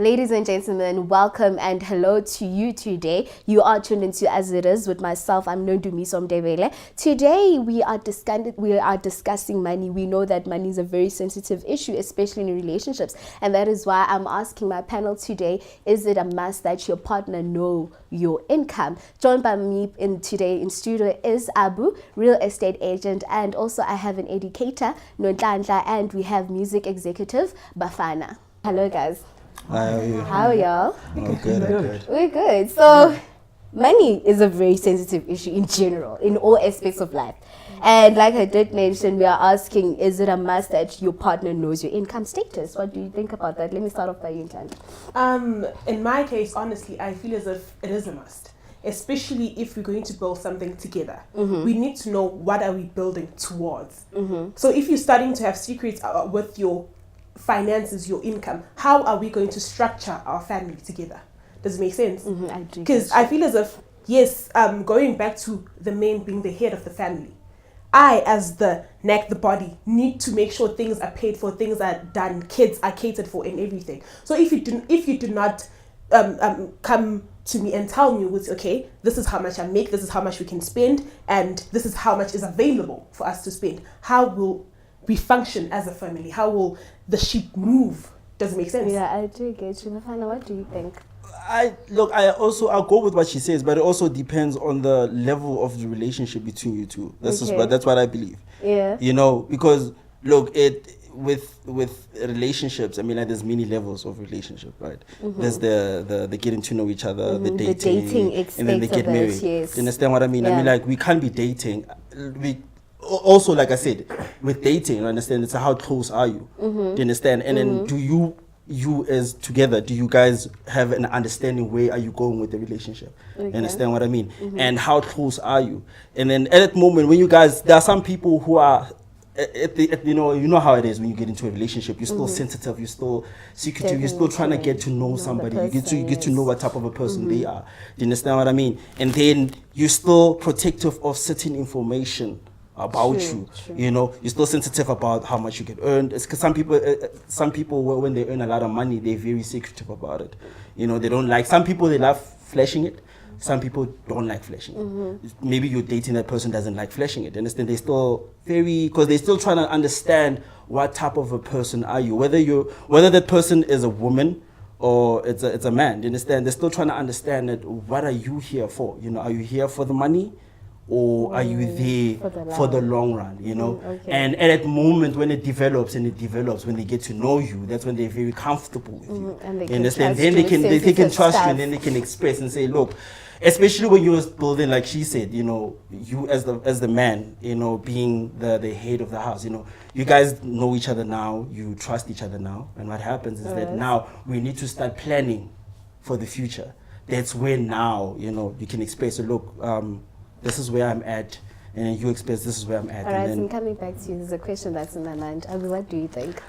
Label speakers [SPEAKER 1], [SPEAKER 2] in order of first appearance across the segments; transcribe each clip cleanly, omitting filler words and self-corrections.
[SPEAKER 1] Ladies and gentlemen, welcome and hello to you today. You are tuned into As It Is with myself. I'm Nondumiso Mdebele. Today we are discussing money. We know that money is a very sensitive issue, especially in relationships, and that is why I'm asking my panel today: is it a must that your partner know your income? Joined by me today in studio is Abu, real estate agent, and also I have an educator, Nonhlanhla, and we have music executive Bafana. Hello, guys. How are y'all?
[SPEAKER 2] Oh, good.
[SPEAKER 1] We're good. So, money is a very sensitive issue in general, in all aspects of life. And like I did mention, we are asking, is it a must that your partner knows your income status? What do you think about that? Let me start off by you, Ntlana.
[SPEAKER 3] In my case, honestly, I feel as if it is a must. Especially if we're going to build something together. We need to know what are we building towards. So if you're starting to have secrets with your finances, your income, how are we going to structure our family together? Does it make sense?
[SPEAKER 1] I do.
[SPEAKER 3] Because I feel as if, yes, going back to the man being the head of the family, I, as the neck, the body, need to make sure things are paid for, things are done, kids are catered for, and everything. So if you do not come to me and tell me, okay, this is how much I make, this is how much we can spend, and this is how much is available for us to spend, how will we function as a family? How will the ship move? Does it make sense?
[SPEAKER 1] Yeah, I do get you. Bafana, what do you think?
[SPEAKER 2] I'll go with what she says, but it also depends on the level of the relationship between you two. That's what I believe.
[SPEAKER 1] Yeah.
[SPEAKER 2] You know, because look, with relationships, I mean, like, there's many levels of relationship, right? There's the getting to know each other, the dating and then they get married.
[SPEAKER 1] Yes.
[SPEAKER 2] Do you understand what I mean?
[SPEAKER 1] Yeah.
[SPEAKER 2] I mean, like, we can't be dating. Also, like I said, with dating, you understand, it's how close are you? Do you understand? And then do you as together, do you guys have an understanding where are you going with the relationship? You understand what I mean? And how close are you? And then at that moment when you guys, there are some people who are you know how it is when you get into a relationship. You're still sensitive, you're still secretive, you're still trying to get to know somebody. You get to know what type of a person they are. Do you understand what I mean? And then you're still protective of certain information about you. You know, you're still sensitive about how much you can earn. It's because some people when they earn a lot of money, they're very secretive about it. You know, they don't like, some people, they love flashing it. Some people don't like flashing it. Maybe you're dating that person doesn't like flashing it. Understand? They still because they're still trying to understand what type of a person are you. Whether that person is a woman or it's a man. You understand? They're still trying to understand that, what are you here for? You know, are you here for the money? Or are you there for the long run, you know? And at that moment when it develops, when they get to know you, that's when they're very comfortable with you.
[SPEAKER 1] And they
[SPEAKER 2] understand? Then they can trust you, and then they can express and say, look, especially when you're building, like she said, you know, you as the man, you know, being the head of the house, you know, you guys know each other now, you trust each other now, and what happens is that now we need to start planning for the future. That's when now, you know, you can express, look, this is where I'm at, and you express this is where I'm at.
[SPEAKER 1] All right, and coming back to you, there's a question that's in my mind. Abu, what do you think?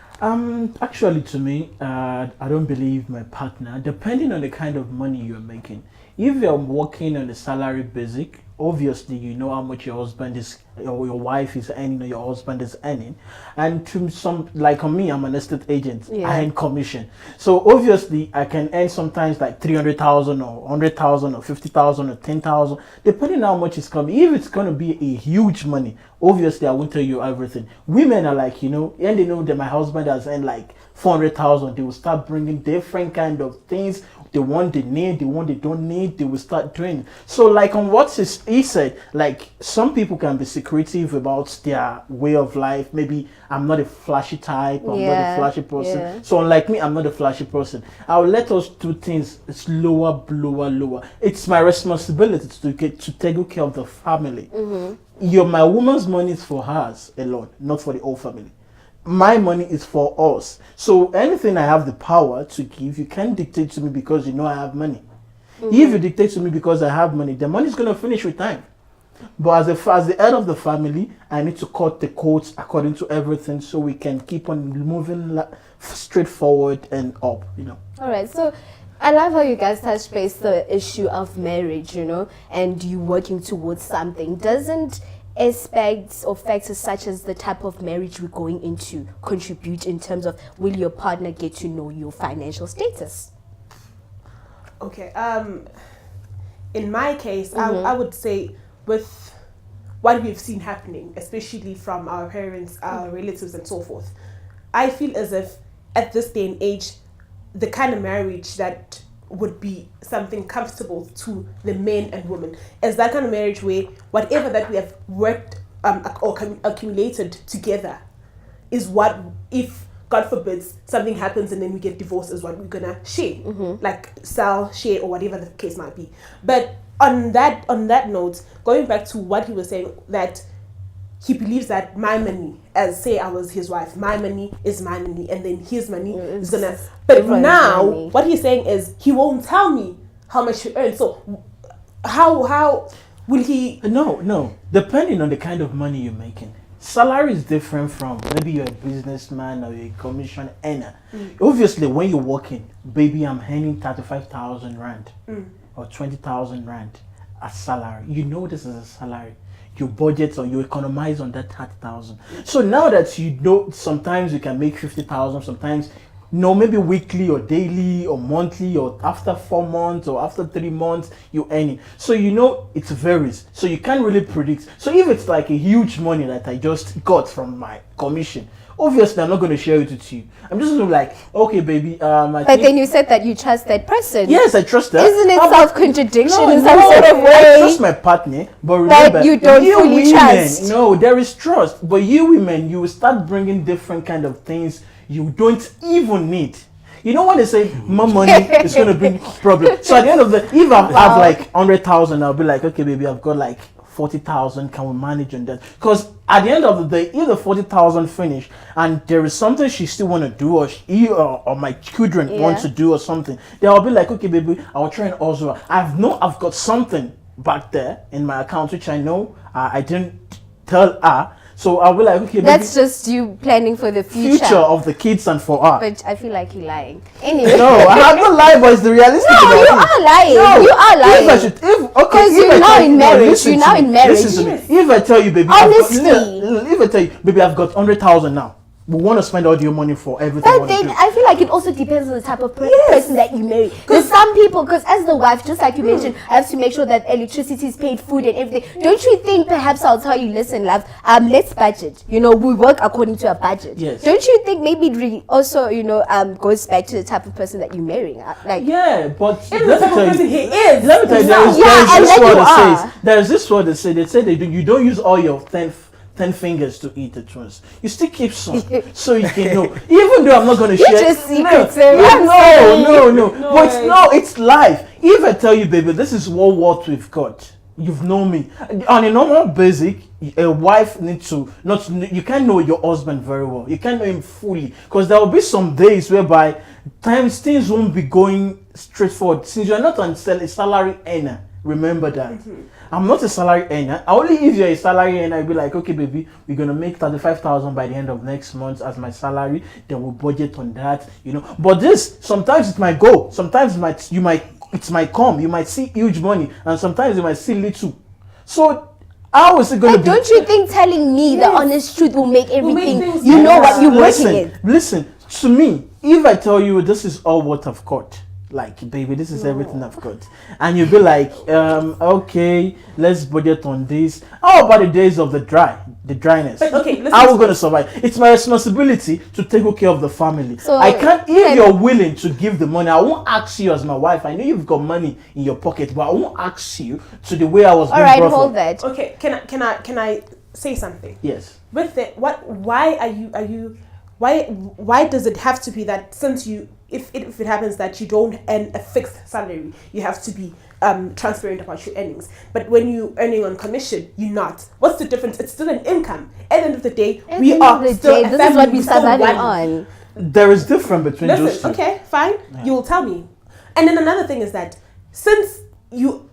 [SPEAKER 4] Actually, to me, I don't believe my partner, depending on the kind of money you're making. If you're working on a salary basic, obviously you know how much your husband is, or your wife is earning, or your husband is earning. And to some, like on me, I'm an estate agent. I earn commission. So obviously I can earn sometimes like 300,000 or 100,000 or 50,000 or 10,000, depending on how much is coming. If it's going to be a huge money, obviously I won't tell you everything. Women are like, you know, and they know that my husband has earned like 400,000. They will start bringing different kind of things. The one they need, the one they don't need, they will start doing. So like on what he said, like some people can be secretive about their way of life. Maybe I'm not a flashy type, I'm not a flashy person. So unlike me, I'm not a flashy person. I'll let us do things lower. It's my responsibility to take good care of the family. My woman's money is for hers alone, not for the whole family. My money is for us. So anything I have the power to give, you can't dictate to me because you know I have money. If you dictate to me because I have money, the money is going to finish with time. But as the head of the family, I need to cut the coats according to everything so we can keep on moving straight forward and up, you know.
[SPEAKER 1] All right, so I love how you guys touch base the issue of marriage, you know, and you working towards something. Doesn't aspects or factors such as the type of marriage we're going into contribute in terms of will your partner get to know your financial status?
[SPEAKER 3] Okay. In my case, I would say with what we've seen happening, especially from our parents, our relatives, and so forth, I feel as if at this day and age, the kind of marriage that would be something comfortable to the men and women is that kind of marriage where whatever that we have worked or accumulated together is what, if God forbids something happens and then we get divorced, is what we're gonna share, like sell, share, or whatever the case might be. But on that note, going back to what he was saying, that he believes that my money, as say I was his wife, my money is my money, and then his money is gonna. But
[SPEAKER 1] everyone's
[SPEAKER 3] now,
[SPEAKER 1] money.
[SPEAKER 3] what he's saying is he won't tell me how much he earns. So how will he?
[SPEAKER 4] No. Depending on the kind of money you're making. Salary is different from maybe you're a businessman or you're a commission earner. Obviously, when you're working, baby, I'm earning 35,000 rand or 20,000 rand as salary. You know this is a salary. You budget or you economize on that 30,000. So now that you know, sometimes you can make 50,000, sometimes maybe weekly or daily or monthly or after 4 months or after 3 months you earn it. So it varies. So you can't really predict. So if it's like a huge money that I just got from my commission, obviously I'm not going to share it with you. I'm just going to be like, okay, baby.
[SPEAKER 1] But then you said that you trust that person.
[SPEAKER 4] Yes, I trust that.
[SPEAKER 1] Isn't it self-contradiction in some
[SPEAKER 4] No,
[SPEAKER 1] sort of
[SPEAKER 4] I
[SPEAKER 1] way?
[SPEAKER 4] trust my partner, but remember,
[SPEAKER 1] you don't
[SPEAKER 4] you
[SPEAKER 1] fully
[SPEAKER 4] women,
[SPEAKER 1] trust.
[SPEAKER 4] No, there is trust, but you women, you will start bringing different kind of things you don't even need. You know when they say more money is going to bring problem. So at the end of the, if I have like 100,000, I'll be like, okay, baby, I've got like 40,000. Can we manage on that? Because at the end of the day, if the 40,000 finish and there is something she still want to do, or my children want to do or something, then I'll be like, okay, baby, I'll try and also. I've got something back there in my account which I know I didn't tell her. So I'll be like, okay,
[SPEAKER 1] That's just you planning for the
[SPEAKER 4] future of the kids and for her.
[SPEAKER 1] But I feel like you're lying. Anyway.
[SPEAKER 4] No, I'm not lying, but it's the realistic.
[SPEAKER 1] No, you
[SPEAKER 4] about it.
[SPEAKER 1] are lying.
[SPEAKER 4] No,
[SPEAKER 1] You are lying.
[SPEAKER 4] Because
[SPEAKER 1] you're now in marriage. You're now in marriage.
[SPEAKER 4] Listen to me. If I tell you, baby,
[SPEAKER 1] Honestly.
[SPEAKER 4] if I tell you, baby, I've got 100,000 now. We want to spend all your money for everything.
[SPEAKER 1] But then I feel like it also depends on the type of person that you marry. There's some people, because as the wife, just like you mentioned, I have to make sure that electricity is paid, food and everything. Don't you think perhaps I'll tell you, listen, love, let's budget. We work according to a budget.
[SPEAKER 4] Yes.
[SPEAKER 1] Don't you think maybe it also, goes back to the type of person that you're marrying?
[SPEAKER 4] Yeah, but
[SPEAKER 3] If the type of person he is.
[SPEAKER 4] let me tell you, there's this word that says, they say you don't use all your 10 fingers to eat it once. You still keep some so you can know. Even though I'm not going to share.
[SPEAKER 1] Just secrets.
[SPEAKER 4] No, it's life. If I tell you, baby, this is what we've got. You've known me. On a normal basic, a wife needs to you can't know your husband very well. You can't know him fully. Because there will be some days whereby things won't be going straightforward. Since you're not a salary earner, remember that. I'm not a salary earner. Only if you're a salary earner, I'll be like, okay, baby, we're gonna make 35,000 by the end of next month as my salary. Then we'll budget on that, But this sometimes it might go. Sometimes it might come. You might see huge money, and sometimes you might see little. So how is it going to be?
[SPEAKER 1] Don't you think telling me the honest truth will make everything?
[SPEAKER 3] things
[SPEAKER 1] You know
[SPEAKER 3] better.
[SPEAKER 1] what you're working in.
[SPEAKER 4] Listen, to me, if I tell you this is all what I've got, like, baby, this is everything I've got, and you'll be like, okay, let's budget on this. How about the days of the dryness?
[SPEAKER 3] But okay, listen
[SPEAKER 4] how are
[SPEAKER 3] to
[SPEAKER 4] we going to survive? It's my responsibility to take good care of the family.
[SPEAKER 1] So,
[SPEAKER 4] I can't, if you're willing to give the money, I won't ask you as my wife. I know you've got money in your pocket, but I won't ask you to the way I was being
[SPEAKER 1] All right,
[SPEAKER 4] brought
[SPEAKER 1] hold
[SPEAKER 4] up.
[SPEAKER 1] that.
[SPEAKER 3] Okay, can I say something?
[SPEAKER 4] Yes.
[SPEAKER 3] With it, why does it have to be that since if it happens that you don't earn a fixed salary, you have to be transparent about your earnings? But when you're earning on commission, you're not. What's the difference? It's still an income. At the end of the day, we are still a
[SPEAKER 1] this is
[SPEAKER 3] family,
[SPEAKER 1] what we're
[SPEAKER 3] we still
[SPEAKER 1] surviving
[SPEAKER 3] one.
[SPEAKER 1] on.
[SPEAKER 4] There is difference between those
[SPEAKER 3] Listen,
[SPEAKER 4] two.
[SPEAKER 3] okay, fine.
[SPEAKER 4] Yeah.
[SPEAKER 3] You will tell me. And then another thing is that since you,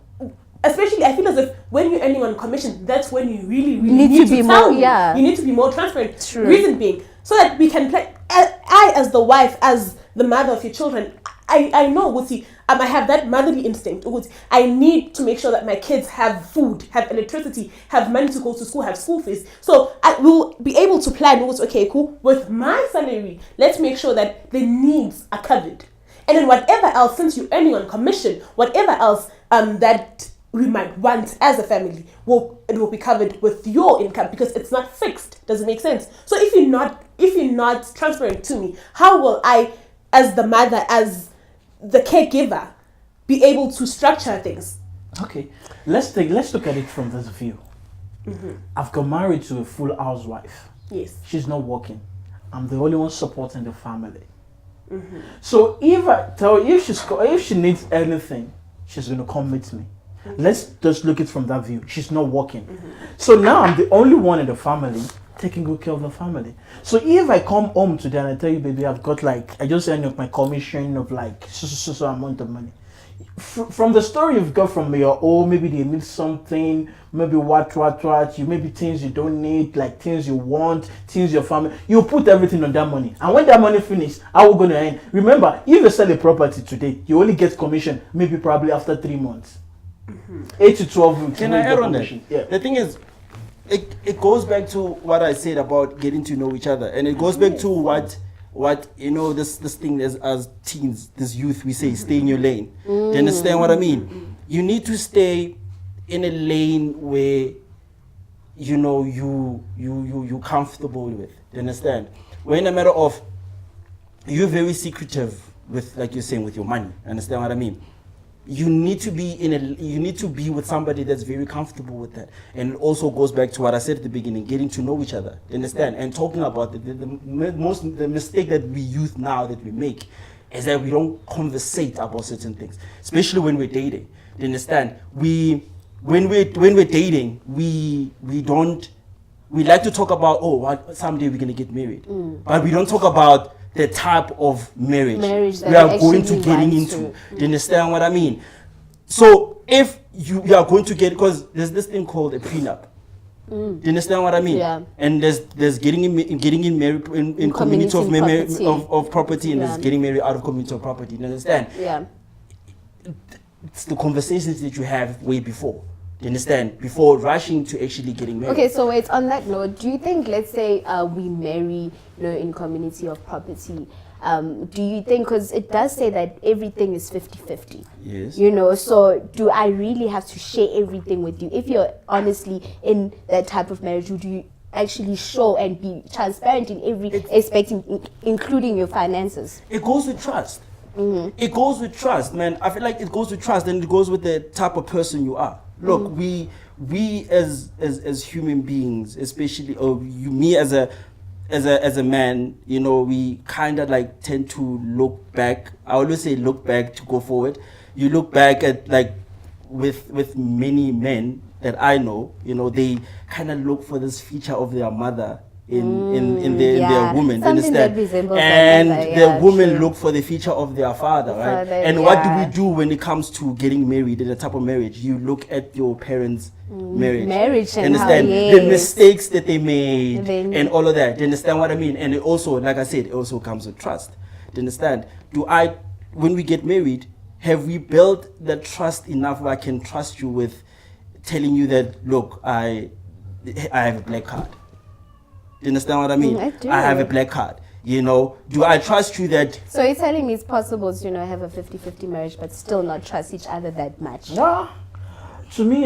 [SPEAKER 3] especially I feel as if when you're earning on commission, that's when you really need to
[SPEAKER 1] be
[SPEAKER 3] tell
[SPEAKER 1] more-
[SPEAKER 3] me.
[SPEAKER 1] yeah.
[SPEAKER 3] You need to be more transparent.
[SPEAKER 1] True.
[SPEAKER 3] Reason being, so that we can play. I as the wife, as the mother of your children, I know, Wusi, I have that motherly instinct. Wusi, I need to make sure that my kids have food, have electricity, have money to go to school, have school fees. So I will be able to plan, okay, cool, with my salary, let's make sure that the needs are covered. And then whatever else, since you're earning on commission, whatever else that we might want as a family, it will be covered with your income because it's not fixed. Does it make sense? So if you're not transparent to me, how will I, as the mother, as the caregiver, be able to structure things?
[SPEAKER 4] Okay, let's look at it from this view. I've got married to a full housewife.
[SPEAKER 3] Yes.
[SPEAKER 4] She's not working. I'm the only one supporting the family. So if she needs anything, she's gonna come meet me. Let's just look at it from that view. She's not working. So now I'm the only one in the family taking good care of the family. So if I come home today and I tell you, baby, I've got I just end up my commission of so amount of money. From the story you've got from your maybe they need something, maybe what, you maybe things you don't need, like things you want, things your family, you put everything on that money. And when that money finishes, how we going to end? Remember, if you sell a property today, you only get commission maybe probably after 3 months. 8 to 12 weeks.
[SPEAKER 2] Can I add on that?
[SPEAKER 4] Yeah.
[SPEAKER 2] The thing is, it goes back to what I said about getting to know each other, and it goes back to what this thing as teens, this youth, we say stay in your lane. Do you understand what I mean? You need to stay in a lane where you're comfortable with. Do you understand? We're in a matter of you're very secretive with, like you're saying, with your money. Understand what I mean? You need to be with somebody that's very comfortable with that. And it also goes back to what I said at the beginning, getting to know each other, understand, and talking about the mistake that we youth now that we make is that we don't conversate about certain things, especially when we're dating. You understand? When we're dating, we like to talk about someday we're gonna get married, but we don't talk about the type of marriage
[SPEAKER 1] that
[SPEAKER 2] we are going to getting into. Do you understand what I mean? So if you are going to get, because there's this thing called a prenup. Do you understand what I mean?
[SPEAKER 1] Yeah.
[SPEAKER 2] And there's getting in married in community of property, and there's getting married out of community of property. You understand?
[SPEAKER 1] Yeah.
[SPEAKER 2] It's the conversations that you have way before. You understand? Before rushing to actually getting married.
[SPEAKER 1] Okay, so wait, on that note, do you think, let's say we marry, in community of property, do you think, because it does say that everything is 50-50.
[SPEAKER 2] Yes.
[SPEAKER 1] So do I really have to share everything with you? If you're honestly in that type of marriage, do you actually show and be transparent in every aspect, including your finances?
[SPEAKER 2] It goes with trust. It goes with trust, man. I feel like it goes with trust, and it goes with the type of person you are. Look, we as human beings, especially me as a man, we kind of tend to look back. I always say look back to go forward. You look back at with many men that I know, they kind of look for this feature of their mother in their woman,
[SPEAKER 1] something
[SPEAKER 2] understand?
[SPEAKER 1] that resembles
[SPEAKER 2] And
[SPEAKER 1] their mother,
[SPEAKER 2] the women
[SPEAKER 1] true.
[SPEAKER 2] look for the feature of their father, right?
[SPEAKER 1] Father,
[SPEAKER 2] And what do we do when it comes to getting married, in a type of marriage? You look at your parents' marriage
[SPEAKER 1] and
[SPEAKER 2] understand
[SPEAKER 1] how,
[SPEAKER 2] the
[SPEAKER 1] yes.
[SPEAKER 2] mistakes that they made
[SPEAKER 1] Then-
[SPEAKER 2] and all of that. Do you understand what I mean? And it also, like I said, it also comes with trust. Do you understand? When we get married, have we built that trust enough where I can trust you with telling you that, look, I have a black card? Do you understand what I mean?
[SPEAKER 1] I do.
[SPEAKER 2] I have a black card. Do I trust you that?
[SPEAKER 1] So you're telling me it's possible to, have a 50-50 marriage but still not trust each other that much?
[SPEAKER 4] Yeah. To me,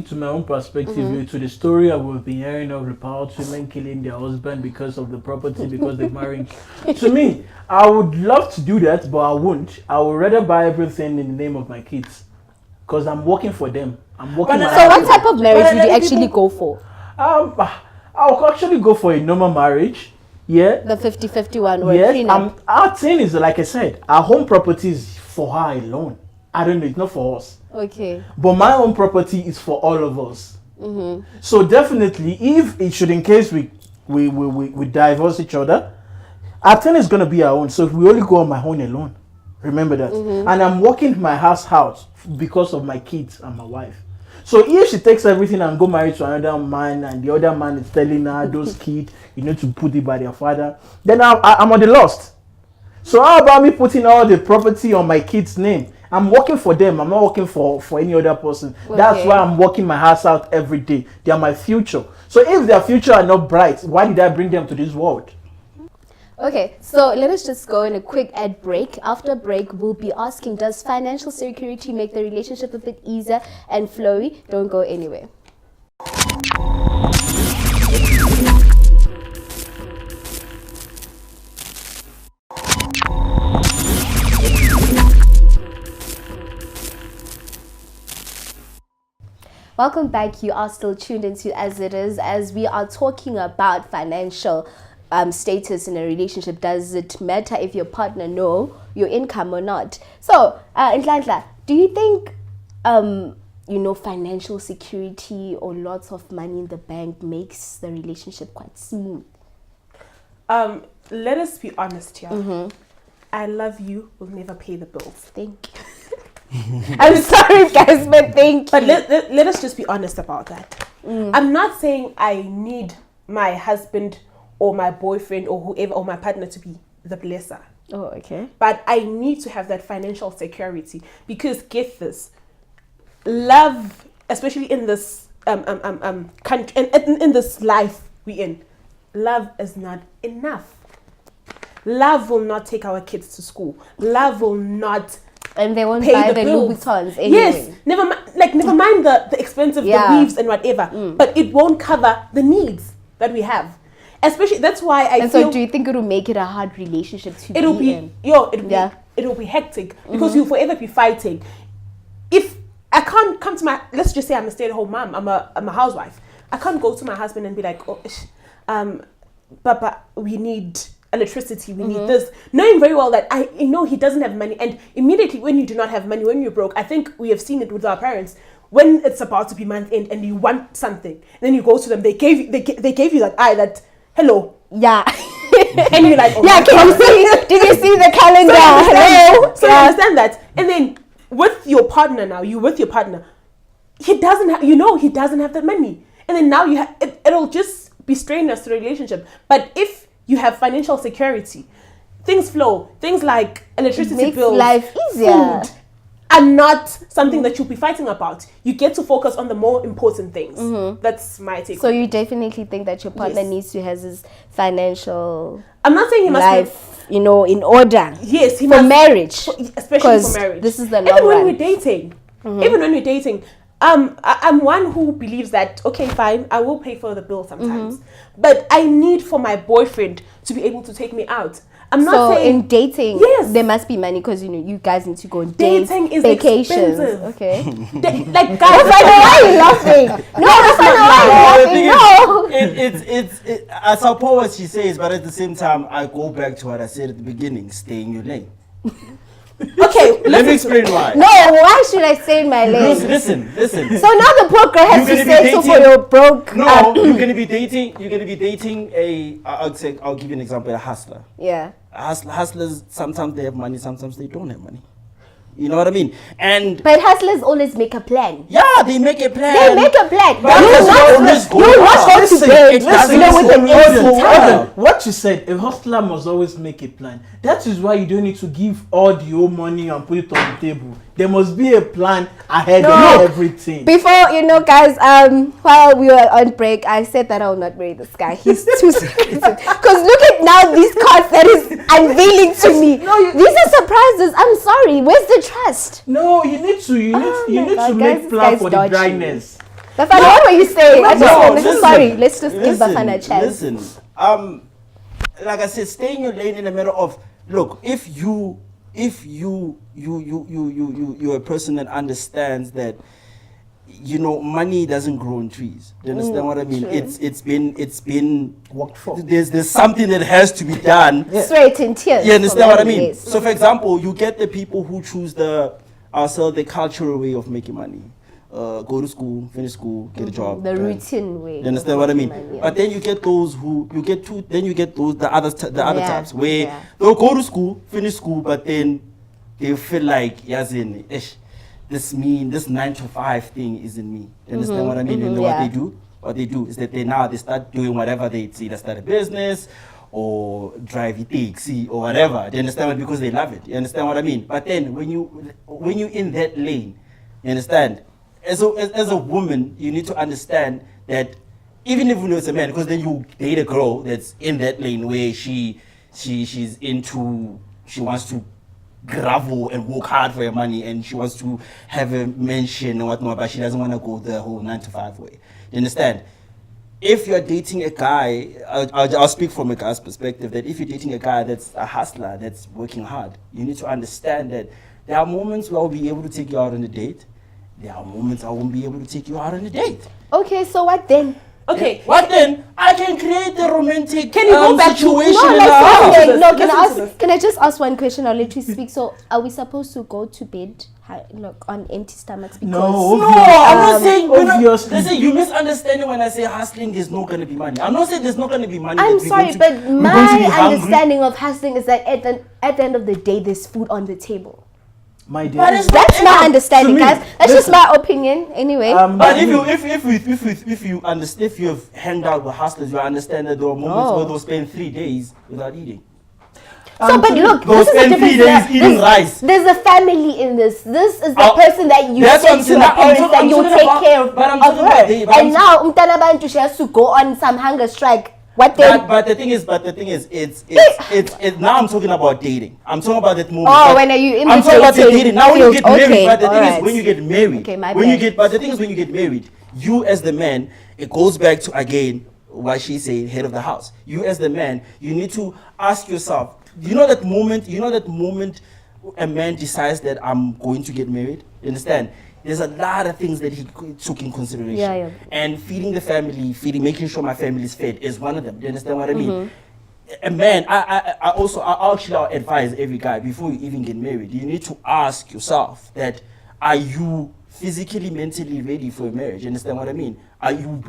[SPEAKER 4] to my own perspective, to the story I've been hearing of about women killing their husband because of the property, because they're marrying. To me, I would love to do that, but I won't. I would rather buy everything in the name of my kids, because I'm working for them. I'm working.
[SPEAKER 1] So what type of marriage would you actually go for?
[SPEAKER 4] I'll actually go for a normal marriage. Yeah.
[SPEAKER 1] The 50-50 one or
[SPEAKER 4] Yes.
[SPEAKER 1] a prenup?
[SPEAKER 4] Our thing is, like I said, our home property is for her alone. I don't know, it's not for us.
[SPEAKER 1] Okay.
[SPEAKER 4] But my own property is for all of us. So definitely, if it should, in case we divorce each other, our thing is going to be our own. So if we only go on my own alone, remember that. And I'm working my house out because of my kids and my wife. So if she takes everything and go marry to another man, and the other man is telling her those kids, you need to put it by their father, then I'm on the lost. So how about me putting all the property on my kids' name? I'm working for them. I'm not working for any other person. Okay. That's why I'm working my house out every day. They are my future. So if their future are not bright, why did I bring them to this world?
[SPEAKER 1] Okay, so let us just go in a quick ad break. After break, we'll be asking, does financial security make the relationship a bit easier and flowy? Don't go anywhere. Welcome back. You are still tuned into As It Is, as we are talking about financial status in a relationship. Does it matter if your partner know your income or not? So, Nhlanhla, do you think financial security or lots of money in the bank makes the relationship quite smooth?
[SPEAKER 3] Let us be honest here.
[SPEAKER 1] Mm-hmm.
[SPEAKER 3] I love you will never pay the bills.
[SPEAKER 1] Thank you. I'm sorry, guys, but thank you.
[SPEAKER 3] But let us just be honest about that. I'm not saying I need my husband or my boyfriend or whoever or my partner to be the blesser.
[SPEAKER 1] Oh, okay.
[SPEAKER 3] But I need to have that financial security, because get this, love, especially in this country and in this life we in, love is not enough. Love will not take our kids to school. Love will not.
[SPEAKER 1] And they won't
[SPEAKER 3] pay
[SPEAKER 1] buy
[SPEAKER 3] the
[SPEAKER 1] the
[SPEAKER 3] bills.
[SPEAKER 1] Louboutins anyway.
[SPEAKER 3] Yes, never mind the expensive, the weaves and whatever. But it won't cover the needs that we have. Especially, that's why I feel.
[SPEAKER 1] So do you think it'll make it a hard relationship to
[SPEAKER 3] it'll
[SPEAKER 1] be
[SPEAKER 3] be
[SPEAKER 1] in?
[SPEAKER 3] It'll be hectic, because you'll forever be fighting. If I can't come to my, let's just say I'm a stay-at-home mom, I'm a housewife, I can't go to my husband and be like, Papa, we need electricity, we need this, knowing very well that I know he doesn't have money. And immediately when you do not have money, when you're broke, I think we have seen it with our parents. When it's about to be month end and you want something, and then you go to them, they gave you that eye that hello.
[SPEAKER 1] Yeah.
[SPEAKER 3] And you're like, oh
[SPEAKER 1] yeah, can you see? Did you see the calendar? Hello.
[SPEAKER 3] So you understand that. And then with your partner now, he doesn't have that money. And then now it'll just be strenuous to the relationship. But if you have financial security, things flow. Things like electricity bills,
[SPEAKER 1] life easier.
[SPEAKER 3] Food are not something that you'll be fighting about. You get to focus on the more important things. That's my take.
[SPEAKER 1] So you definitely think that your partner needs to have his financial
[SPEAKER 3] I'm not saying he must
[SPEAKER 1] life, in order.
[SPEAKER 3] Yes, he
[SPEAKER 1] for
[SPEAKER 3] must,
[SPEAKER 1] marriage,
[SPEAKER 3] especially for marriage.
[SPEAKER 1] This is the long
[SPEAKER 3] even when
[SPEAKER 1] run.
[SPEAKER 3] we're dating. Even when we're dating, I'm one who believes that, okay, fine, I will pay for the bill sometimes, but I need for my boyfriend to be able to take me out. I'm not saying
[SPEAKER 1] in dating, there must be money, because you guys need to go on dates,
[SPEAKER 3] dating is
[SPEAKER 1] vacations.
[SPEAKER 3] expensive.
[SPEAKER 1] Okay.
[SPEAKER 3] Like, guys,
[SPEAKER 1] Why are you laughing? No, that's not why you're laughing. No.
[SPEAKER 2] I support what she says, but at the same time, I go back to what I said at the beginning: stay in your lane.
[SPEAKER 3] Okay,
[SPEAKER 2] Let me explain why.
[SPEAKER 1] No, why should I stay in my lane?
[SPEAKER 2] Listen.
[SPEAKER 1] So now the broker has
[SPEAKER 2] You're
[SPEAKER 1] to
[SPEAKER 2] gonna be
[SPEAKER 1] say so
[SPEAKER 2] dating-
[SPEAKER 1] for your broke.
[SPEAKER 2] No, you're gonna be dating I'll give you an example, a hustler.
[SPEAKER 1] Yeah.
[SPEAKER 2] Hustlers, sometimes they have money, sometimes they don't have money. You know what I mean? And
[SPEAKER 1] But hustlers always make a plan.
[SPEAKER 2] yeah, they make a plan.
[SPEAKER 1] They make a plan.
[SPEAKER 2] But
[SPEAKER 1] You
[SPEAKER 2] it
[SPEAKER 1] will
[SPEAKER 2] doesn't always
[SPEAKER 1] not
[SPEAKER 2] go
[SPEAKER 1] go
[SPEAKER 2] well.
[SPEAKER 1] to bed.
[SPEAKER 2] it doesn't
[SPEAKER 1] with
[SPEAKER 2] go
[SPEAKER 1] the
[SPEAKER 2] well.
[SPEAKER 4] What you said, a hustler must always make a plan. That is why you don't need to give all the whole money and put it on the table. There must be a plan ahead of everything.
[SPEAKER 1] Before, guys, while we were on break, I said that I will not marry this guy. He's too secretive. Because look at now these cards that is unveiling to me. These are surprises. I'm sorry. Where's the trust?
[SPEAKER 4] No, you need to
[SPEAKER 1] God, guys,
[SPEAKER 4] make
[SPEAKER 1] this
[SPEAKER 4] plan
[SPEAKER 1] guy's
[SPEAKER 4] for the
[SPEAKER 1] dodgy.
[SPEAKER 4] dryness.
[SPEAKER 1] Bafana, what were you saying?
[SPEAKER 2] Listen,
[SPEAKER 1] Sorry, let's just give Bafana a chance.
[SPEAKER 2] Listen, like I said, stay in your lane in the matter of, look, if you're a person that understands that, money doesn't grow on trees. Do you understand what I mean?
[SPEAKER 1] True.
[SPEAKER 2] It's been
[SPEAKER 4] Worked for.
[SPEAKER 2] There's something that has to be done.
[SPEAKER 1] Sweat and tears.
[SPEAKER 2] You understand what I mean?
[SPEAKER 1] Yes.
[SPEAKER 2] So, for example, you get the people who choose the cultural way of making money. Go to school, finish school, get a job.
[SPEAKER 1] The
[SPEAKER 2] right?
[SPEAKER 1] routine way.
[SPEAKER 2] You understand what I mean?
[SPEAKER 1] Money, yeah.
[SPEAKER 2] But then you get those the other types where they'll go to school, finish school, but then they feel like, yazin, this 9 to 5 thing isn't me. You understand what I mean? You know what they do? What they do is that they start doing whatever they see. They start a business or drive a taxi or whatever. Do you understand? Because they love it. You understand what I mean? But then when you in that lane, you understand? As a woman, you need to understand that even if it's a man, because then you date a girl that's in that lane where she she's into, she wants to gravel and work hard for her money, and she wants to have a mansion and whatnot, but she doesn't want to go the whole 9 to 5 way. You understand? If you're dating a guy, I'll speak from a guy's perspective, that if you're dating a guy that's a hustler, that's working hard, you need to understand that there are moments where I'll be able to take you out on a date. There are moments I won't be able to take you out on a date.
[SPEAKER 1] Okay, so what then?
[SPEAKER 3] Okay.
[SPEAKER 2] What then? I can create the romantic
[SPEAKER 3] Can you go back to-
[SPEAKER 2] situation
[SPEAKER 3] No,
[SPEAKER 2] in
[SPEAKER 3] let's
[SPEAKER 2] the
[SPEAKER 3] go
[SPEAKER 2] house.
[SPEAKER 3] back.
[SPEAKER 1] Okay, no,
[SPEAKER 3] Listen to this.
[SPEAKER 1] can I just ask one question? I'll let you speak. So, are we supposed to go to bed look, on empty stomachs? Because
[SPEAKER 4] No,
[SPEAKER 2] No, I'm not saying.
[SPEAKER 4] obviously.
[SPEAKER 2] Listen, you misunderstand when I say hustling. There's not going to be money. I'm not saying there's not going to be money.
[SPEAKER 1] I'm
[SPEAKER 2] that we're
[SPEAKER 1] sorry,
[SPEAKER 2] going to-
[SPEAKER 1] but
[SPEAKER 2] we're going to
[SPEAKER 1] my
[SPEAKER 2] be hungry.
[SPEAKER 1] understanding of hustling is that at the end of the day, there's food on the table.
[SPEAKER 4] My dear.
[SPEAKER 2] But it's
[SPEAKER 1] That's my understanding,
[SPEAKER 2] To me,
[SPEAKER 1] guys. That's just my opinion, anyway.
[SPEAKER 2] But if you understand, if you've hanged out with hustlers, you understand that there are moments where they'll spend 3 days without eating.
[SPEAKER 1] So, but look,
[SPEAKER 2] They'll
[SPEAKER 1] this is the
[SPEAKER 2] spend 3
[SPEAKER 1] difference.
[SPEAKER 2] days eating rice.
[SPEAKER 1] There's a family in this. This is the
[SPEAKER 2] Oh,
[SPEAKER 1] person that you
[SPEAKER 2] that's what I'm
[SPEAKER 1] say to
[SPEAKER 2] saying.
[SPEAKER 1] your
[SPEAKER 2] I'm
[SPEAKER 1] parents
[SPEAKER 2] talking-
[SPEAKER 1] that
[SPEAKER 2] I'm
[SPEAKER 1] you
[SPEAKER 2] talking
[SPEAKER 1] take
[SPEAKER 2] about-
[SPEAKER 1] care of
[SPEAKER 2] but I'm talking about
[SPEAKER 1] her.
[SPEAKER 2] the- but
[SPEAKER 1] And
[SPEAKER 2] I'm-
[SPEAKER 1] now, Umtana Bantu, she has to go on some hunger strike. What then?
[SPEAKER 2] But the thing is, it's now I'm talking about dating. I'm talking about that moment.
[SPEAKER 1] Oh,
[SPEAKER 2] but
[SPEAKER 1] when are you in
[SPEAKER 2] I'm
[SPEAKER 1] the
[SPEAKER 2] talking about the
[SPEAKER 1] dating
[SPEAKER 2] dating. Now when you get
[SPEAKER 1] field?
[SPEAKER 2] married,
[SPEAKER 1] Okay,
[SPEAKER 2] but the thing
[SPEAKER 1] alright.
[SPEAKER 2] is when you get married,
[SPEAKER 1] Okay, my
[SPEAKER 2] when you
[SPEAKER 1] bad.
[SPEAKER 2] get, but the thing is when you get married, you as the man, it goes back to again what she said, head of the house. You as the man, you need to ask yourself, you know that moment a man decides that I'm going to get married. You understand? There's a lot of things that he took in consideration.
[SPEAKER 1] Yeah.
[SPEAKER 2] And feeding the family, making sure my family is fed is one of them. Do you understand what I mean?
[SPEAKER 1] Mm-hmm.
[SPEAKER 2] A man, I actually advise every guy before you even get married, you need to ask yourself that, are you physically, mentally ready for a marriage? You understand what I mean?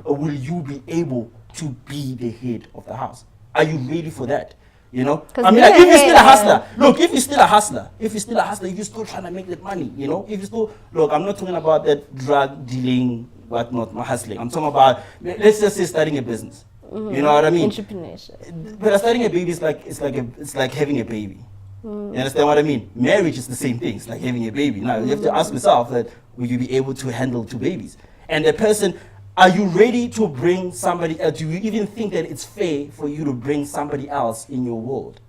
[SPEAKER 2] Will you be able to be the head of the house? Are you ready for that? You know,
[SPEAKER 1] 'Cause
[SPEAKER 2] I mean,
[SPEAKER 1] being
[SPEAKER 2] like,
[SPEAKER 1] a
[SPEAKER 2] if you're still a
[SPEAKER 1] head,
[SPEAKER 2] hustler, look, if you're still a hustler, if you're still trying to make that money, you know, if you still, look, I'm not talking about that drug dealing, whatnot, hustling. I'm talking about, let's just say starting a business. You know what I mean?
[SPEAKER 1] Entrepreneurship.
[SPEAKER 2] But starting a baby is like having a baby. You understand what I mean? Marriage is the same thing. It's like having a baby. Now you have to ask yourself that, will you be able to handle 2 babies? And the person, are you ready to bring somebody else? Do you even think that it's fair for you to bring somebody else in your world?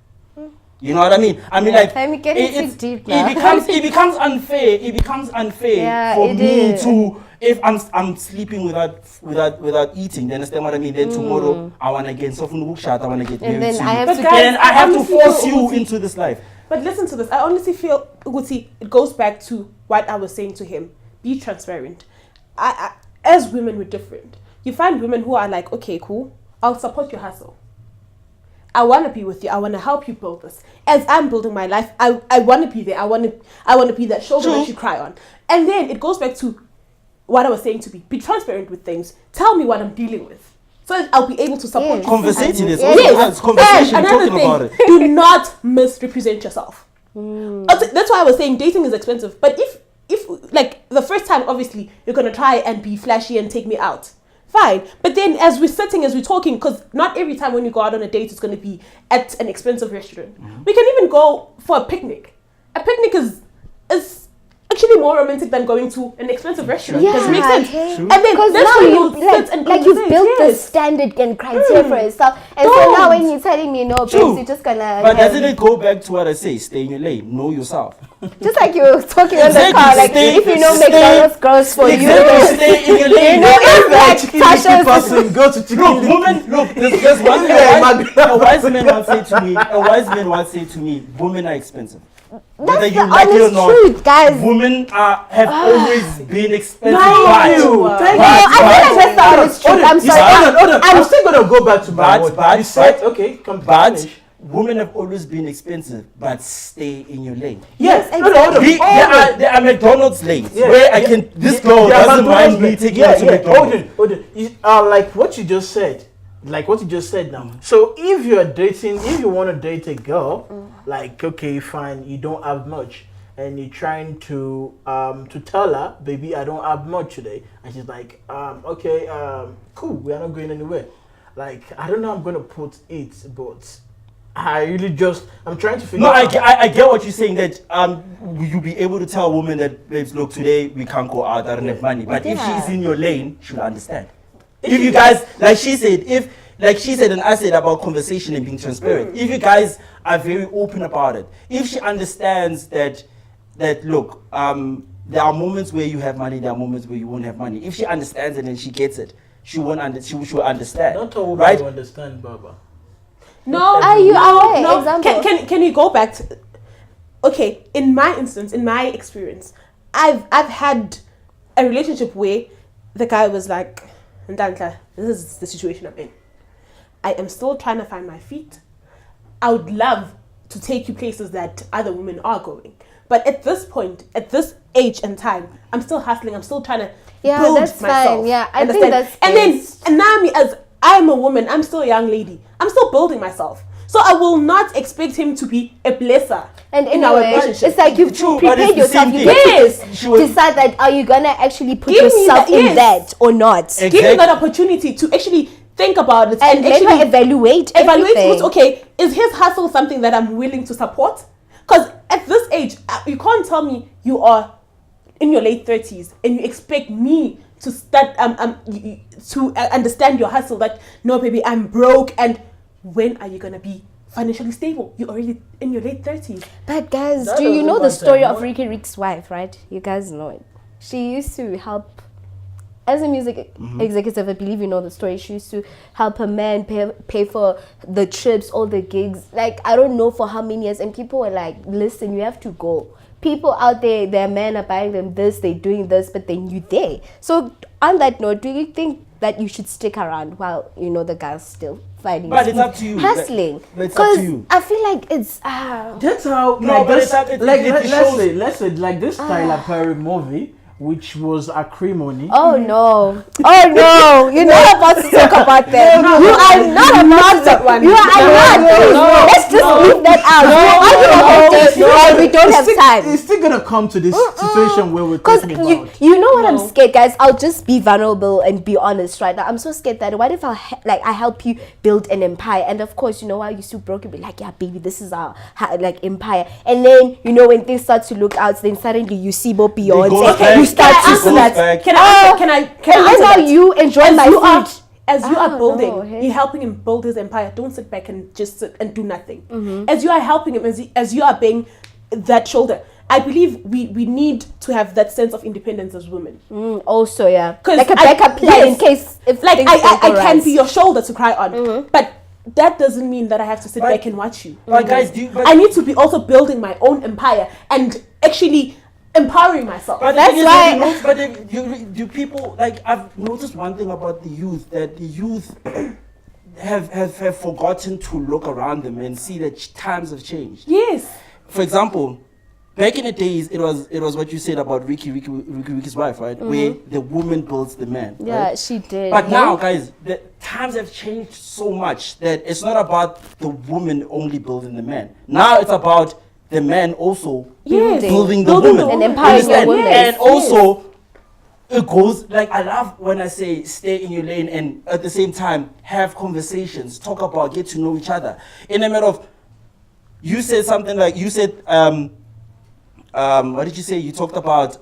[SPEAKER 2] You know what I mean? I mean,
[SPEAKER 1] Yeah,
[SPEAKER 2] like,
[SPEAKER 1] I'm getting too deep now.
[SPEAKER 2] it becomes unfair. It becomes unfair
[SPEAKER 1] Yeah,
[SPEAKER 2] for
[SPEAKER 1] it
[SPEAKER 2] me
[SPEAKER 1] is.
[SPEAKER 2] to, if I'm sleeping without eating. You understand what I mean? Then tomorrow I wanna get I wanna get married
[SPEAKER 1] then
[SPEAKER 2] to
[SPEAKER 1] I
[SPEAKER 2] you.
[SPEAKER 1] have
[SPEAKER 3] But
[SPEAKER 1] to
[SPEAKER 3] guys,
[SPEAKER 2] Then I have to
[SPEAKER 3] honestly
[SPEAKER 2] force
[SPEAKER 3] feel
[SPEAKER 2] you
[SPEAKER 3] Uguti-
[SPEAKER 2] into this life.
[SPEAKER 3] But listen to this. I honestly feel, Uguti, it goes back to what I was saying to him. Be transparent. As women, we're different. You find women who are like, okay, cool, I'll support your hustle. I want to be with you. I want to help you build this. As I'm building my life, I want to be there. I want to be that shoulder that you cry on. And then it goes back to what I was saying to be transparent with things. Tell me what I'm dealing with, so that I'll be able to support
[SPEAKER 1] Yes.
[SPEAKER 3] you.
[SPEAKER 2] Conversating is
[SPEAKER 1] Yes.
[SPEAKER 2] also that's conversation,
[SPEAKER 3] And another
[SPEAKER 2] talking
[SPEAKER 3] thing,
[SPEAKER 2] about it.
[SPEAKER 3] do not misrepresent yourself. That's why I was saying dating is expensive. But if like the first time, obviously you're gonna try and be flashy and take me out, fine. But then as we're talking, because not every time when you go out on a date it's gonna be at an expensive restaurant. We can even go for a picnic. A picnic is actually more romantic than going to an expensive restaurant. Does it make sense?
[SPEAKER 1] okay.
[SPEAKER 3] And then
[SPEAKER 1] Because
[SPEAKER 3] that's
[SPEAKER 1] now
[SPEAKER 3] when
[SPEAKER 1] you
[SPEAKER 3] you'll sit and
[SPEAKER 1] like you've
[SPEAKER 3] conversate,
[SPEAKER 1] built the
[SPEAKER 3] yes.
[SPEAKER 1] standard and criteria for yourself, and so
[SPEAKER 3] Don't.
[SPEAKER 1] now when you're telling me no, babes,
[SPEAKER 2] True.
[SPEAKER 1] you're just gonna
[SPEAKER 2] But doesn't it go back to what I say? Stay in your lane. Know yourself.
[SPEAKER 1] just like you were talking on the
[SPEAKER 2] Exactly,
[SPEAKER 1] car, like
[SPEAKER 2] stay-
[SPEAKER 1] if you know
[SPEAKER 2] stay-
[SPEAKER 1] McDonald's grows for
[SPEAKER 2] Exactly. Stay in your
[SPEAKER 1] you
[SPEAKER 2] lane.
[SPEAKER 1] know if like
[SPEAKER 4] Chicken licky
[SPEAKER 1] Tasha's
[SPEAKER 4] person, go to chicken
[SPEAKER 2] Look,
[SPEAKER 4] licky.
[SPEAKER 2] women, look, there's one thing a wise man once said to me, women are expensive. Whether
[SPEAKER 1] that's
[SPEAKER 2] you
[SPEAKER 1] the
[SPEAKER 2] like it or
[SPEAKER 1] honest
[SPEAKER 2] not,
[SPEAKER 1] truth, guys.
[SPEAKER 2] women have always been expensive.
[SPEAKER 3] Thank
[SPEAKER 2] but-
[SPEAKER 3] you.
[SPEAKER 1] No, I feel like that's the honest truth. I'm sorry.
[SPEAKER 4] Hold on. I'm
[SPEAKER 1] I'm
[SPEAKER 4] still gonna go back to my word.
[SPEAKER 2] But-
[SPEAKER 4] You said okay. Come
[SPEAKER 2] But
[SPEAKER 4] finish.
[SPEAKER 2] women have always been expensive, but stay in your lane.
[SPEAKER 4] Yes,
[SPEAKER 1] Yes,
[SPEAKER 4] no, hold on.
[SPEAKER 2] There are McDonald's lanes
[SPEAKER 4] Yeah,
[SPEAKER 2] where I
[SPEAKER 4] yeah,
[SPEAKER 2] can. This
[SPEAKER 4] yeah,
[SPEAKER 2] girl
[SPEAKER 4] yeah,
[SPEAKER 2] doesn't
[SPEAKER 4] McDonald's
[SPEAKER 2] mind me
[SPEAKER 4] lane.
[SPEAKER 2] taking her to McDonald's.
[SPEAKER 4] Hold on. Like what you just said. Like what you just said now. So if you want to date a girl, like okay, fine, you don't have much, and you're trying to tell her, baby, I don't have much today, and she's like, okay, cool, we are not going anywhere. Like I don't know, how I'm gonna put it, but I'm trying to figure
[SPEAKER 2] No,
[SPEAKER 4] out.
[SPEAKER 2] I get what you're saying, that will you be able to tell a woman that, babes, look, today we can't go out, I don't have money. But if
[SPEAKER 1] Yeah.
[SPEAKER 2] she's in your lane, she'll understand. If you guys, like she said, like she said and I said about conversation and being transparent. If you guys are very open about it, if she understands that look, there are moments where you have money, there are moments where you won't have money. If she understands it and she gets it, she will understand.
[SPEAKER 4] Not all
[SPEAKER 2] right?
[SPEAKER 4] people understand, Baba.
[SPEAKER 3] No,
[SPEAKER 1] Are you aware?
[SPEAKER 3] no.
[SPEAKER 1] Example.
[SPEAKER 3] Can you go back to? Okay, in my instance, in my experience, I've had a relationship where the guy was like, "Ndandla, this is the situation I'm in. I am still trying to find my feet. I would love to take you places that other women are going, but at this point, at this age and time, I'm still hustling. I'm still trying to build
[SPEAKER 1] that's
[SPEAKER 3] myself.
[SPEAKER 1] fine. Yeah, I
[SPEAKER 3] Understand?
[SPEAKER 1] think that's
[SPEAKER 3] and then
[SPEAKER 1] best.
[SPEAKER 3] and now me as I'm a woman, I'm still a young lady. I'm still building myself. So I will not expect him to be a blesser
[SPEAKER 1] And
[SPEAKER 3] in our
[SPEAKER 1] anyway,
[SPEAKER 3] relationship.
[SPEAKER 1] it's like you've
[SPEAKER 2] True, but
[SPEAKER 1] prepared
[SPEAKER 2] it's the
[SPEAKER 1] yourself.
[SPEAKER 2] same
[SPEAKER 1] You
[SPEAKER 2] thing.
[SPEAKER 1] get
[SPEAKER 3] Yes.
[SPEAKER 2] She was-
[SPEAKER 1] decide that are you gonna actually put
[SPEAKER 3] Give me
[SPEAKER 1] yourself
[SPEAKER 3] that-
[SPEAKER 1] in
[SPEAKER 3] yes.
[SPEAKER 1] that or not,
[SPEAKER 2] Exactly.
[SPEAKER 3] Give you that opportunity to actually think about it
[SPEAKER 1] and
[SPEAKER 3] and
[SPEAKER 1] let
[SPEAKER 3] actually
[SPEAKER 1] her evaluate everything.
[SPEAKER 3] what's okay. Is his hustle something that I'm willing to support? Because at this age, you can't tell me you are in your late 30s and you expect me to start to understand your hustle. That no, baby, I'm broke. And when are you gonna be financially stable? You're already in your late 30s.
[SPEAKER 1] But guys,
[SPEAKER 4] That
[SPEAKER 1] do you
[SPEAKER 4] doesn't
[SPEAKER 1] know the
[SPEAKER 4] matter.
[SPEAKER 1] story of
[SPEAKER 4] What-
[SPEAKER 1] Ricky Rick's wife, right? You guys know it. She used to help, as a music executive, I believe you know the story. She used to help her man pay for the trips, all the gigs. Like, I don't know for how many years. And people were like, listen, you have to go. People out there, their men are buying them this, they're doing this, but then you there. So on that note, do you think that you should stick around while, you know, the guy's still fighting?
[SPEAKER 2] But it's up to you.
[SPEAKER 1] Hustling.
[SPEAKER 2] But it's up to
[SPEAKER 1] 'Cause
[SPEAKER 2] you.
[SPEAKER 1] I feel like it's...
[SPEAKER 4] That's how.
[SPEAKER 2] No,
[SPEAKER 4] like
[SPEAKER 2] but
[SPEAKER 4] this,
[SPEAKER 2] it's not- it-
[SPEAKER 4] like
[SPEAKER 2] it
[SPEAKER 4] let's
[SPEAKER 2] shows-
[SPEAKER 4] say like this Tyler Perry movie, which was Acrimony.
[SPEAKER 1] Oh no! Oh no! You're not about to talk about that. You are not about that one. You are not. Let's just leave that out. We don't have time.
[SPEAKER 4] It's still gonna come to this situation where we're
[SPEAKER 1] Because
[SPEAKER 4] talking about.
[SPEAKER 1] you know what, I'm scared, guys. I'll just be vulnerable and be honest right now. I'm so scared that what if I help you build an empire, and of course, you know, while you're still broke, you'll be like, yeah, baby, this is our empire. And then, you know, when things start to look out, then suddenly you see Bob
[SPEAKER 2] goes
[SPEAKER 1] Beyonce.
[SPEAKER 2] back.
[SPEAKER 1] You
[SPEAKER 2] Can
[SPEAKER 1] start
[SPEAKER 2] I
[SPEAKER 1] to
[SPEAKER 2] answer
[SPEAKER 1] see
[SPEAKER 2] that?
[SPEAKER 1] that.
[SPEAKER 3] Can I
[SPEAKER 1] And
[SPEAKER 3] answer
[SPEAKER 1] now
[SPEAKER 3] that?
[SPEAKER 1] you enjoy
[SPEAKER 3] As
[SPEAKER 1] my
[SPEAKER 3] you
[SPEAKER 1] food.
[SPEAKER 3] are, as you are
[SPEAKER 1] Oh,
[SPEAKER 3] building,
[SPEAKER 1] no, hey.
[SPEAKER 3] you're helping him build his empire. Don't sit back and just sit and do nothing.
[SPEAKER 1] Mm-hmm.
[SPEAKER 3] As you are helping him, as you are being that shoulder, I believe we need to have that sense of independence as women.
[SPEAKER 1] Also, yeah,
[SPEAKER 3] 'Cause
[SPEAKER 1] like a
[SPEAKER 3] I-
[SPEAKER 1] backup plan in
[SPEAKER 3] yes.
[SPEAKER 1] case if
[SPEAKER 3] Like
[SPEAKER 1] things
[SPEAKER 3] I
[SPEAKER 1] don't go
[SPEAKER 3] can
[SPEAKER 1] right.
[SPEAKER 3] be your shoulder to cry on, but that doesn't mean that I have to sit
[SPEAKER 2] But-
[SPEAKER 3] back and watch you.
[SPEAKER 2] But guys,
[SPEAKER 3] I need to be also building my own empire and actually empowering myself.
[SPEAKER 2] But
[SPEAKER 1] That's
[SPEAKER 2] the thing is,
[SPEAKER 1] why-
[SPEAKER 2] you know, but then do people, like, I've noticed one thing about the youth, that the youth have forgotten to look around them and see that times have changed.
[SPEAKER 3] Yes.
[SPEAKER 2] For example, back in the days, it was what you said about Ricky's wife, right? Where the woman builds the man.
[SPEAKER 1] Yeah,
[SPEAKER 2] right?
[SPEAKER 1] she did.
[SPEAKER 2] But
[SPEAKER 1] yeah?
[SPEAKER 2] now, guys, the times have changed so much that it's not about the woman only building the man. Now it's about the man also
[SPEAKER 3] Yes.
[SPEAKER 2] building the
[SPEAKER 3] Building
[SPEAKER 2] woman.
[SPEAKER 3] the
[SPEAKER 1] And empowering
[SPEAKER 2] Understand?
[SPEAKER 1] the woman.
[SPEAKER 2] And also, it goes, like, I love when I say stay in your lane and at the same time have conversations, talk about, get to know each other. In a matter of, you said something like, you said, what did you say? You talked about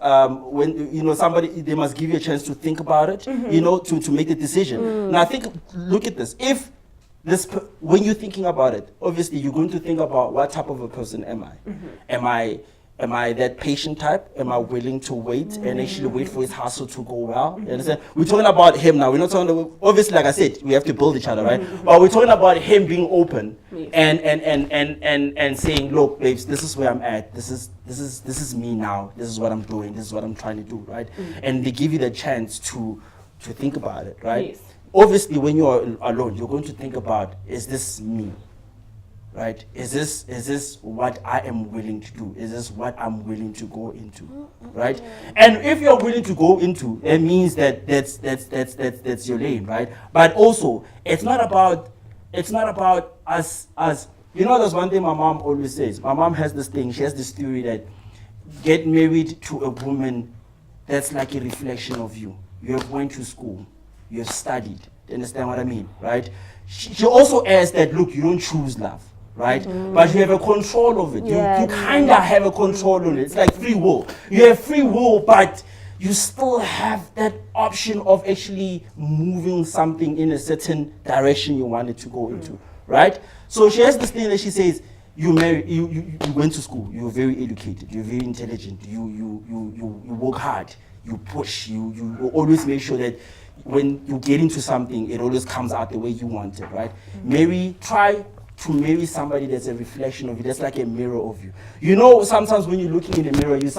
[SPEAKER 2] when, you know, somebody, they must give you a chance to think about it, you know, to make the decision. Now, I think, look at this. If when you're thinking about it, obviously you're going to think about what type of a person am I? Am I that patient type? Am I willing to wait and actually wait for his hustle to go well? You understand? We're talking about him now. We're not talking about, obviously, like I said, we have to build each other, right? But we're talking about him being open and saying, look, babes, this is where I'm at. This is me now. This is what I'm doing. This is what I'm trying to do, right? And they give you the chance to think about it, right?
[SPEAKER 3] Yes.
[SPEAKER 2] Obviously, when you're alone, you're going to think about, is this me? Right? Is this what I am willing to do? Is this what I'm willing to go into? Right? And if you're willing to go into, it means that that's your lane, right? But also, it's not about us. You know, there's one thing my mom always says. My mom has this thing. She has this theory that get married to a woman that's like a reflection of you. You have went to school. You have studied. Do you understand what I mean? Right? She also adds that, look, you don't choose love. Right? But you have a control of it.
[SPEAKER 1] Yeah.
[SPEAKER 2] You kind of have a control on it. It's like free will. You have free will, but you still have that option of actually moving something in a certain direction you want it to go into, right? So she has this thing that she says, you went to school, you're very educated, you're very intelligent, you work hard, you push, you always make sure that when you get into something, it always comes out the way you want it, right? Try to marry somebody that's a reflection of you, that's like a mirror of you. You know, sometimes when you're looking in the mirror, you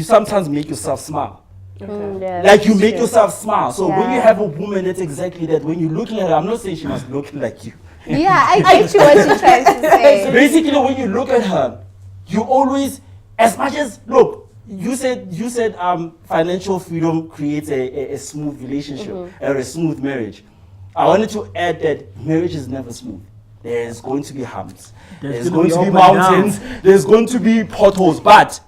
[SPEAKER 2] sometimes make yourself smile.
[SPEAKER 1] Yeah,
[SPEAKER 2] Like you
[SPEAKER 1] that's
[SPEAKER 2] make
[SPEAKER 1] true.
[SPEAKER 2] yourself smile. So when you
[SPEAKER 1] Yeah.
[SPEAKER 2] have a woman that's exactly that, when you're looking at her, I'm not saying she must look like you.
[SPEAKER 1] Yeah, I get you what you're trying to say.
[SPEAKER 2] Basically, when you look at her, you always, as much as, look, you said financial freedom creates a smooth relationship or a smooth marriage. I wanted to add that marriage is never smooth. There's going to be humps. There's going to be mountains. There's going to be potholes. But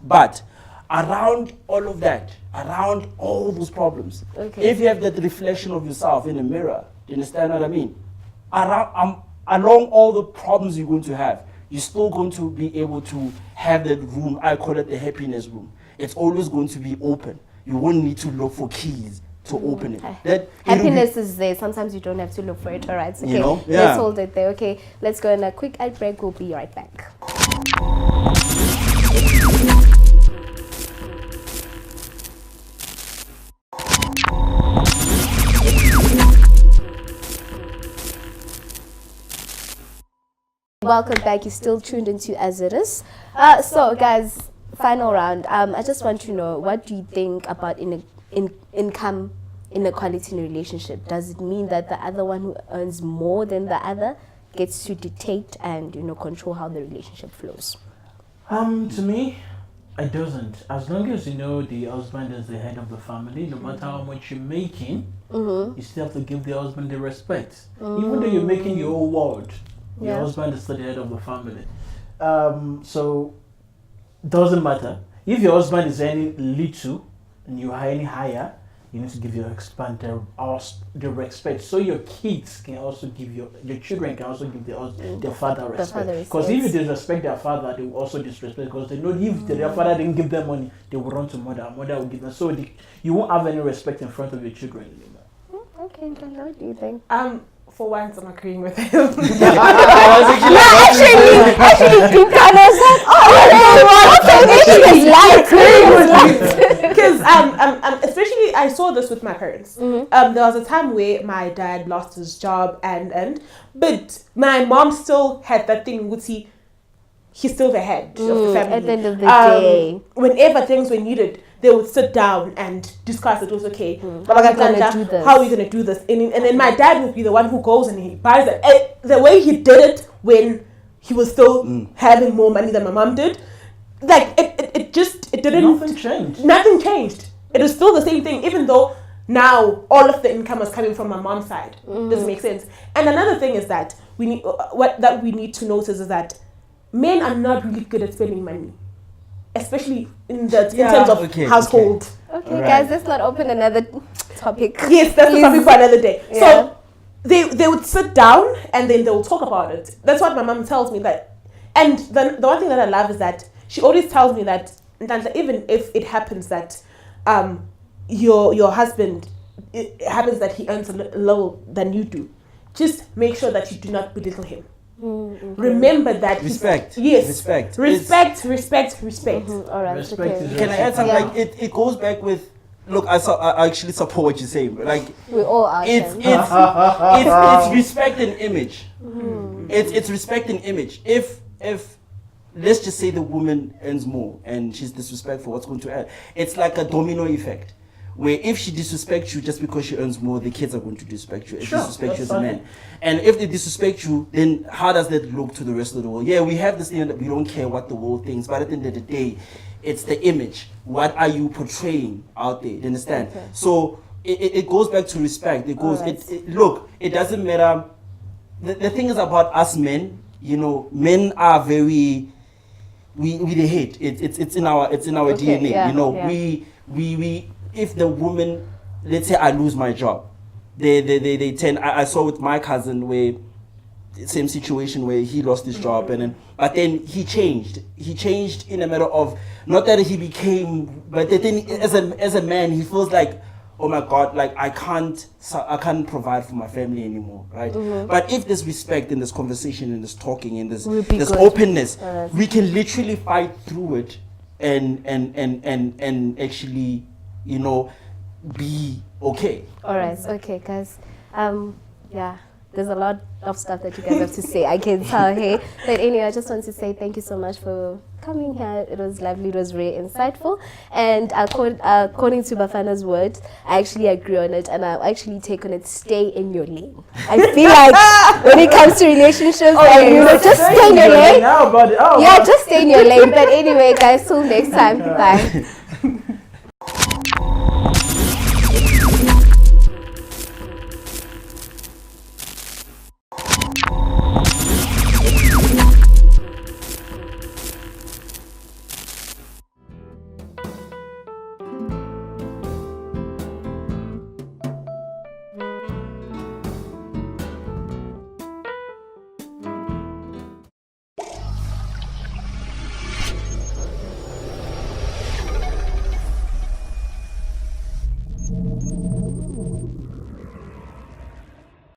[SPEAKER 2] around all of that, around all those problems, if you have that reflection of yourself in the mirror, do you understand what I mean? Along all the problems you're going to have, you're still going to be able to have that room. I call it the happiness room. It's always going to be open. You won't need to look for keys to open it. That
[SPEAKER 1] Happiness is there. Sometimes you don't have to look for it. All right. Okay.
[SPEAKER 2] You know? Yeah.
[SPEAKER 1] Let's hold it there. Okay. Let's go on a quick ad break. We'll be right back. Welcome back. You're still tuned into As It Is. So, guys, final round. I just want to know, what do you think about income inequality in a relationship? Does it mean that the other one who earns more than the other gets to dictate and control how the relationship flows?
[SPEAKER 4] To me, it doesn't. As long as the husband is the head of the family, no matter how much you're making, you still have to give the husband the respect. Even though you're making your whole world, your husband is still the head of the family. So doesn't matter. If your husband is earning little and you are earning higher, you need to give your husband the respect, so your kids can also give your children can also give their father respect. Because if you disrespect their father, they will also disrespect, because they know if their father didn't give them money, they will run to mother will give them. So you won't have any respect in front of your children anymore.
[SPEAKER 1] Okay, what do you think?
[SPEAKER 3] For once, I'm agreeing with him.
[SPEAKER 1] Actually, deep down I was like,
[SPEAKER 3] Because especially I saw this with my parents. There was a time where my dad lost his job but my mom still had that thing with he's still the head of the family.
[SPEAKER 1] At the end of the day,
[SPEAKER 3] whenever things were needed, they would sit down and discuss. It was okay.
[SPEAKER 1] How are we gonna do this?
[SPEAKER 3] How are we gonna do this? And then my dad would be the one who goes and he buys it. The way he did it when he was still having more money than my mom did, like it didn't.
[SPEAKER 4] Nothing changed.
[SPEAKER 3] Nothing changed. It was still the same thing, even though now all of the income was coming from my mom's side. Does it make sense? And another thing is that we need to notice is that men are not really good at spending money, especially in terms of household.
[SPEAKER 1] Okay, guys, let's not open another topic.
[SPEAKER 3] Yes, that's a topic for another day.
[SPEAKER 1] Yeah.
[SPEAKER 3] So they would sit down and then they will talk about it. That's what my mom tells me that. And the one thing that I love is that she always tells me that even if it happens that your husband, it happens that he earns a little than you do, just make sure that you do not belittle him. Remember that
[SPEAKER 2] respect.
[SPEAKER 3] Yes,
[SPEAKER 2] respect.
[SPEAKER 3] Respect.
[SPEAKER 1] All right.
[SPEAKER 4] Respect
[SPEAKER 1] Okay.
[SPEAKER 4] is
[SPEAKER 2] Can I add something?
[SPEAKER 1] Yeah.
[SPEAKER 2] Like it goes back with. Look, I actually support what you're saying. Like
[SPEAKER 1] We all are.
[SPEAKER 2] it's respect and image. It's respect and image. If let's just say the woman earns more and she's disrespectful, what's going to add? It's like a domino effect, where if she disrespects you just because she earns more, the kids are going to disrespect you. Disrespect you as a man. And if they disrespect you, then how does that look to the rest of the world? Yeah, we have this thing that we don't care what the world thinks, but at the end of the day, it's the image. What are you portraying out there? Do you understand?
[SPEAKER 1] Okay.
[SPEAKER 2] So it goes back to respect. It goes.
[SPEAKER 1] Alright.
[SPEAKER 2] Look, it doesn't matter. The thing is about us men. Men are very. We the hate. It's in our
[SPEAKER 1] Okay,
[SPEAKER 2] DNA.
[SPEAKER 1] yeah,
[SPEAKER 2] We if the woman, let's say I lose my job, they tend. I saw with my cousin where same situation where he lost his job, but then he changed. He changed in a matter of not that he became, but then as a man, he feels like, oh my God, like I can't provide for my family anymore, right? But if there's respect in this conversation and this talking and this openness, we can literally fight through it and actually, be okay.
[SPEAKER 1] All right, okay, guys. Yeah, there's a lot of stuff that you guys have to say. I can tell, hey. But anyway, I just want to say thank you so much for coming here. It was lovely. It was very insightful. And according to Bafana's words, I actually agree on it, and I actually take on it. Stay in your lane. I feel like when it comes to relationships, just stay in your lane. Yeah, just stay in your lane. But anyway, guys, till next time. Bye.